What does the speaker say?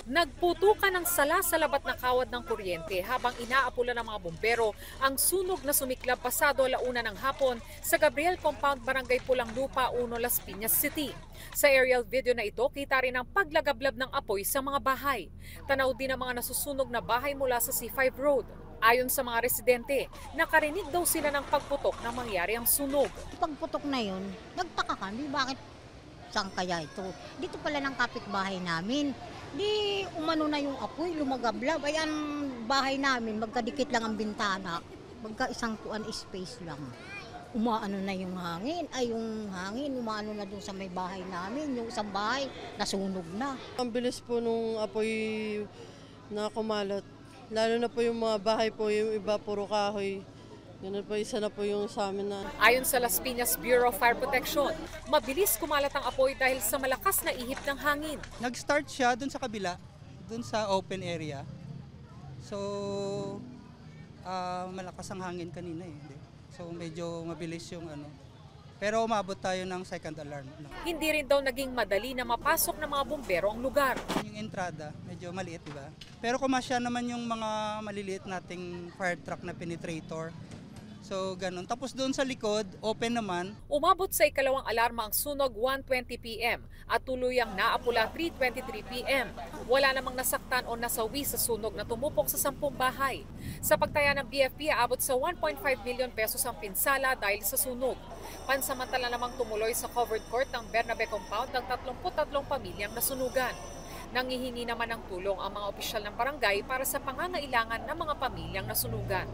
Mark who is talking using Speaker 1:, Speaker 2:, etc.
Speaker 1: Nagputukan ng sala sa labat na kawad ng kuryente habang inaapula ng mga bumbero ang sunog na sumiklab pasado 1:00 ng hapon sa Gabriel Compound, Barangay Pulang Lupa, 1, Las Piñas City. Sa aerial video na ito, kita rin ang paglagablab ng apoy sa mga bahay. Tanaw din ang mga nasusunog na bahay mula sa C5 Road. Ayon sa mga residente, nakarinig daw sila ng pagputok na mangyari ang sunog.
Speaker 2: Pagputok na yun, nagtaka kami bakit saan kaya ito. Dito pala ng kapitbahay namin. Di umano na yung apoy, lumagablab. Ay ang bahay namin, magkadikit lang ang bintana. Magka isang kuan space lang. Umaano na yung hangin. Ay yung hangin, umaano na dun sa may bahay namin. Yung isang bahay, nasunog na.
Speaker 3: Ang bilis po nung apoy na kumalat. Lalo na po yung mga bahay po, yung iba puro kahoy. Ganun po, isa na po yung sa amin na.
Speaker 1: Ayon sa Las Piñas Bureau of Fire Protection, mabilis kumalat ang apoy dahil sa malakas na ihip ng hangin.
Speaker 4: Nag-start siya dun sa kabila, dun sa open area. So, malakas ang hangin kanina eh. So, medyo mabilis yung ano. Pero umabot tayo ng second alarm.
Speaker 1: Hindi rin daw naging madali na mapasok ng mga bumbero ang lugar.
Speaker 4: Yung entrada, medyo maliit, di ba? Pero kumasya naman yung mga maliliit nating fire truck na penetrator. So, ganun. Tapos doon sa likod, open naman.
Speaker 1: Umabot sa ikalawang alarma ang sunog 1:20 p.m. at tuluyang naapula 3:23 p.m. Wala namang nasaktan o nasawi sa sunog na tumupok sa 10 bahay. Sa pagtaya ng BFP, aabot sa 1.5 million pesos ang pinsala dahil sa sunog. Pansamantala namang tumuloy sa covered court ng Bernabe Compound ang 33 pamilyang nasunugan. Nangihingi naman ng tulong ang mga opisyal ng barangay para sa pangangailangan ng mga pamilyang nasunugan.